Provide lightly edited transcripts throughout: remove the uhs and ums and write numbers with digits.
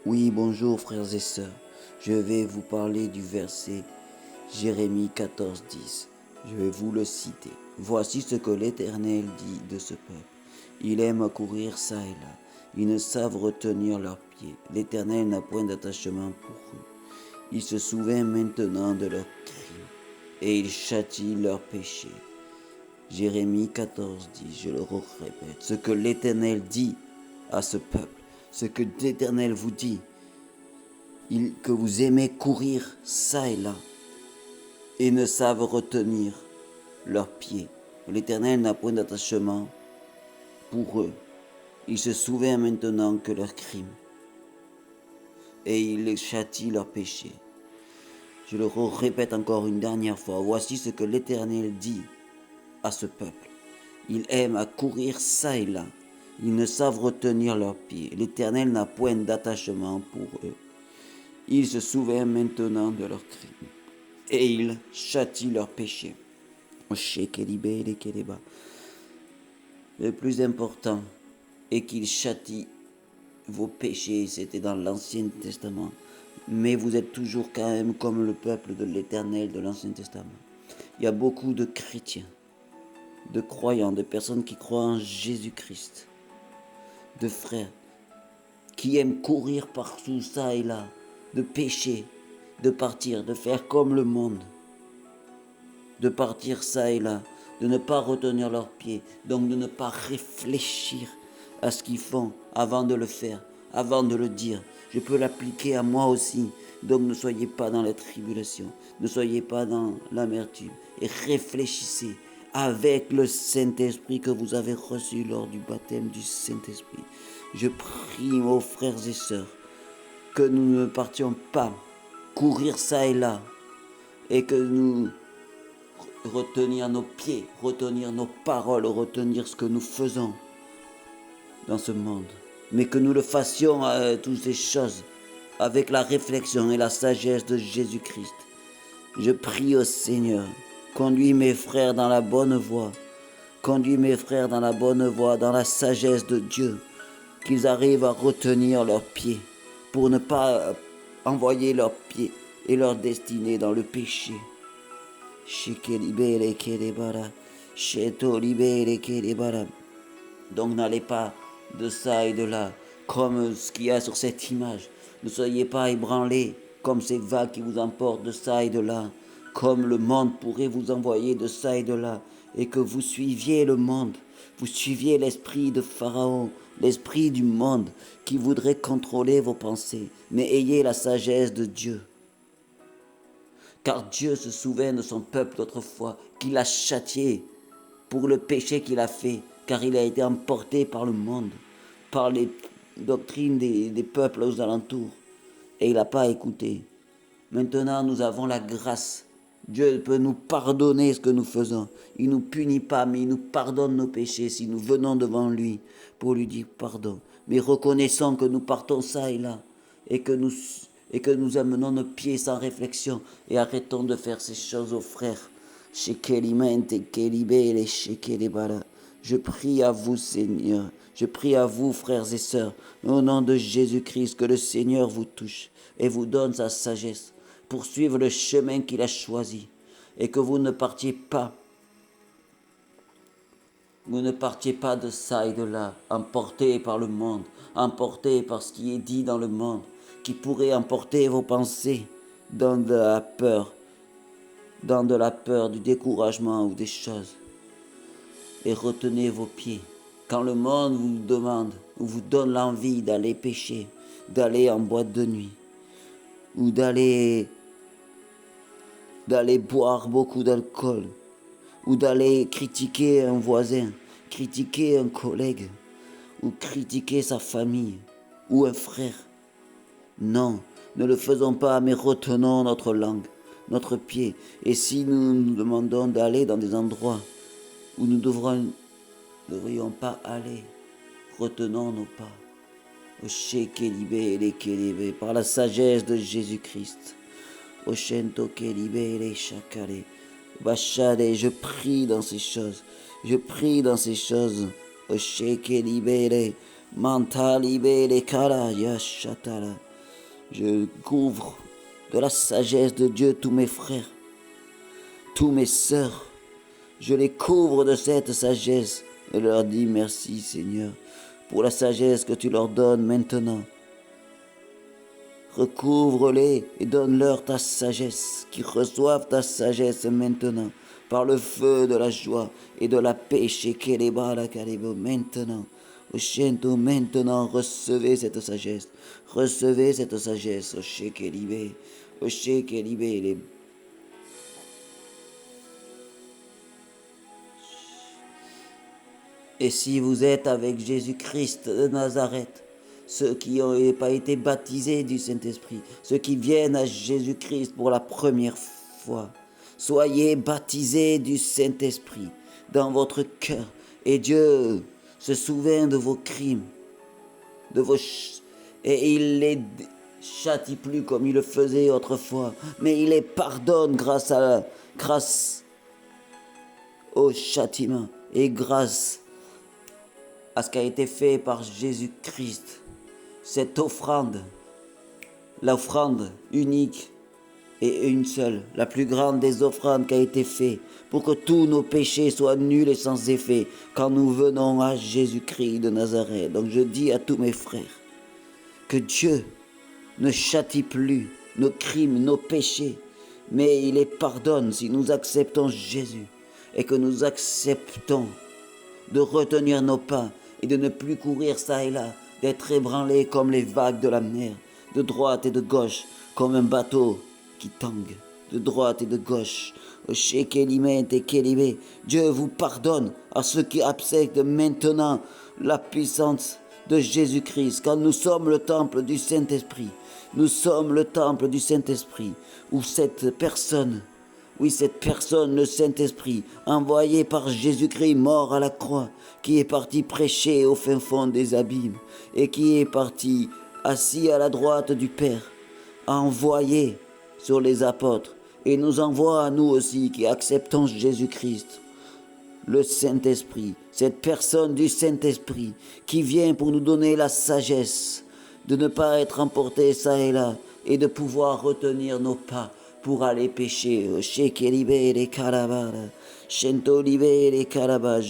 Oui, bonjour frères et sœurs. Je vais vous parler du verset Jérémie 14, 10. Je vais vous le citer. Voici ce que l'Éternel dit de ce peuple. Il aime courir çà et là. Ils ne savent retenir leurs pieds. L'Éternel n'a point d'attachement pour eux. Il se souvient maintenant de leurs crimes et il châtie leurs péchés. Jérémie 14, 10. Je le répète. Ce que l'Éternel dit à ce peuple. Ce que l'Éternel vous dit, que vous aimez courir çà et là et ne savent retenir leurs pieds. L'Éternel n'a point d'attachement pour eux. Il se souvient maintenant que leurs crimes et il les châtie leurs péchés. Je le répète encore une dernière fois. Voici ce que l'Éternel dit à ce peuple. Ils aiment à courir çà et là. Ils ne savent retenir leurs pieds. L'Éternel n'a point d'attachement pour eux. Il se souvient maintenant de leurs crimes et il châtie leurs péchés. Le plus important est qu'il châtie vos péchés, c'était dans l'Ancien Testament. Mais vous êtes toujours quand même comme le peuple de l'Éternel de l'Ancien Testament. Il y a beaucoup de chrétiens, de croyants, de personnes qui croient en Jésus-Christ, de frères qui aiment courir partout, ça et là, de pécher, de partir, de faire comme le monde, de partir ça et là, de ne pas retenir leurs pieds, donc de ne pas réfléchir à ce qu'ils font avant de le faire, avant de le dire. Je peux l'appliquer à moi aussi. Donc ne soyez pas dans la tribulation, ne soyez pas dans l'amertume et réfléchissez avec le Saint-Esprit que vous avez reçu lors du baptême du Saint-Esprit. Je prie aux frères et sœurs que nous ne partions pas courir ça et là et que nous retenir nos pieds, retenir nos paroles, retenir ce que nous faisons dans ce monde, mais que nous le fassions toutes ces choses avec la réflexion et la sagesse de Jésus-Christ. Je prie au Seigneur, conduis mes frères dans la bonne voie, conduis mes frères dans la bonne voie, dans la sagesse de Dieu, qu'ils arrivent à retenir leurs pieds pour ne pas envoyer leurs pieds et leur destinée dans le péché. Donc n'allez pas de ça et de là, comme ce qu'il y a sur cette image. Ne soyez pas ébranlés comme ces vagues qui vous emportent de ça et de là, comme le monde pourrait vous envoyer de ça et de là, et que vous suiviez le monde, vous suiviez l'esprit de Pharaon, l'esprit du monde qui voudrait contrôler vos pensées. Mais ayez la sagesse de Dieu. Car Dieu se souvient de son peuple d'autrefois, qu'il a châtié pour le péché qu'il a fait, car il a été emporté par le monde, par les doctrines des peuples aux alentours, et il n'a pas écouté. Maintenant, nous avons la grâce. Dieu peut nous pardonner ce que nous faisons. Il ne nous punit pas, mais il nous pardonne nos péchés si nous venons devant lui pour lui dire pardon. Mais reconnaissons que nous partons ça et là, et que nous amenons nos pieds sans réflexion, et arrêtons de faire ces choses aux frères. Je prie à vous, Seigneur. Je prie à vous, frères et sœurs, au nom de Jésus-Christ, que le Seigneur vous touche et vous donne sa sagesse pour suivre le chemin qu'il a choisi, et que vous ne partiez pas de ça et de là, emportés par le monde, emportés par ce qui est dit dans le monde, qui pourrait emporter vos pensées dans de la peur, du découragement ou des choses. Et retenez vos pieds. Quand le monde vous demande ou vous donne l'envie d'aller pécher, d'aller en boîte de nuit, ou d'aller boire beaucoup d'alcool, ou d'aller critiquer un voisin, critiquer un collègue, ou critiquer sa famille, ou un frère. Non, ne le faisons pas, mais retenons notre langue, notre pied. Et si nous nous demandons d'aller dans des endroits où nous ne devrions pas aller, retenons nos pas. Par la sagesse de Jésus-Christ. Bachade, je prie dans ces choses. Je prie dans ces choses. Mental libéré, kara, yashatara. Je couvre de la sagesse de Dieu tous mes frères, tous mes sœurs. Je les couvre de cette sagesse et leur dis merci Seigneur pour la sagesse que tu leur donnes maintenant. Recouvre-les et donne-leur ta sagesse, qu'ils reçoivent ta sagesse maintenant, par le feu de la joie et de la paix chez Keleba la Kalebo maintenant. Maintenant, recevez cette sagesse, chez Kelibé, chez Kelibé, les... Et si vous êtes avec Jésus-Christ de Nazareth, ceux qui n'ont pas été baptisés du Saint-Esprit, ceux qui viennent à Jésus-Christ pour la première fois, soyez baptisés du Saint-Esprit dans votre cœur. Et Dieu se souvient de vos crimes, et il les châtie plus comme il le faisait autrefois, mais il les pardonne grâce au châtiment et grâce à ce qui a été fait par Jésus-Christ. Cette offrande, l'offrande unique et une seule, la plus grande des offrandes qui a été faite pour que tous nos péchés soient nuls et sans effet quand nous venons à Jésus-Christ de Nazareth. Donc je dis à tous mes frères que Dieu ne châtie plus nos crimes, nos péchés, mais il les pardonne si nous acceptons Jésus et que nous acceptons de retenir nos pas et de ne plus courir ça et là, d'être ébranlés comme les vagues de la mer, de droite et de gauche, comme un bateau qui tangue, de droite et de gauche. Dieu vous pardonne à ceux qui acceptent maintenant la puissance de Jésus-Christ, quand nous sommes le temple du Saint-Esprit. Nous sommes le temple du Saint-Esprit, où cette personne, le Saint-Esprit, envoyé par Jésus-Christ mort à la croix, qui est parti prêcher au fin fond des abîmes, et qui est parti assis à la droite du Père, envoyé sur les apôtres, et nous envoie à nous aussi qui acceptons Jésus-Christ, le Saint-Esprit, cette personne du Saint-Esprit qui vient pour nous donner la sagesse de ne pas être emporté ça et là et de pouvoir retenir nos pas pour aller pécher. Je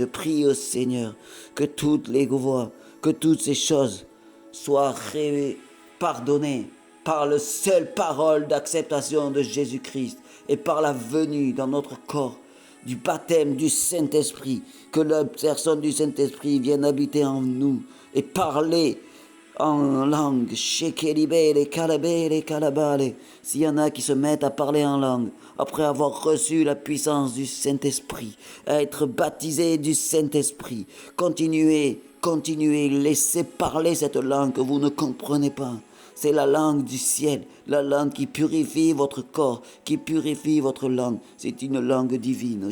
prie au Seigneur que toutes les voies, que toutes ces choses soient pardonnées par la seule parole d'acceptation de Jésus-Christ et par la venue dans notre corps du baptême du Saint-Esprit, que la personne du Saint-Esprit vienne habiter en nous et parler en langue. S'il y en a qui se mettent à parler en langue après avoir reçu la puissance du Saint-Esprit, à être baptisés du Saint-Esprit, continuez, laissez parler cette langue que vous ne comprenez pas. C'est la langue du ciel, la langue qui purifie votre corps, qui purifie votre langue. C'est une langue divine.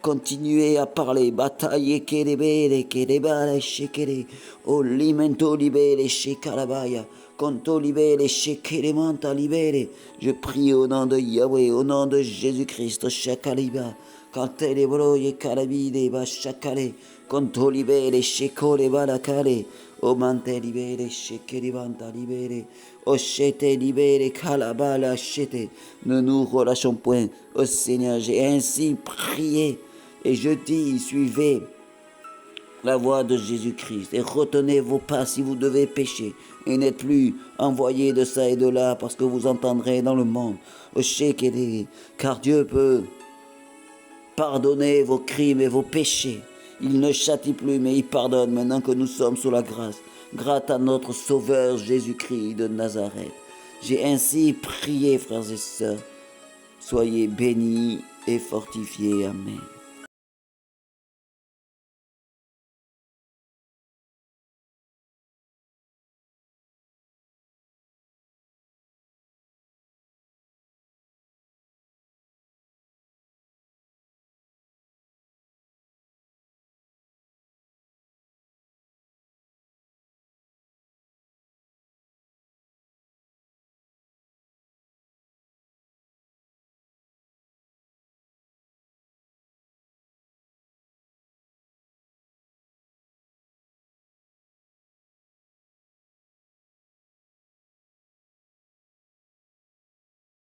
Continuez à parler. Bataille kelebele, kelebale, shekele. Olimento libere, shekalabaya. Conto libere, shekelemanta libere. Je prie au nom de Yahweh, au nom de Jésus-Christ, shakaliba. Quand les broye kalabide, ba shakale. Conto libere, shekole balakale. O mante libere, shekelibanta libere, o chete libere, kalabala chete. Ne nous relâchons point, ô Seigneur, j'ai ainsi prié. Et je dis, suivez la voie de Jésus-Christ et retenez vos pas si vous devez pécher. Et n'êtes plus envoyés de ça et de là parce que vous entendrez dans le monde. O shekele, car Dieu peut pardonner vos crimes et vos péchés. Il ne châtie plus, mais il pardonne maintenant que nous sommes sous la grâce, grâce à notre Sauveur Jésus-Christ de Nazareth. J'ai ainsi prié, frères et sœurs. Soyez bénis et fortifiés. Amen.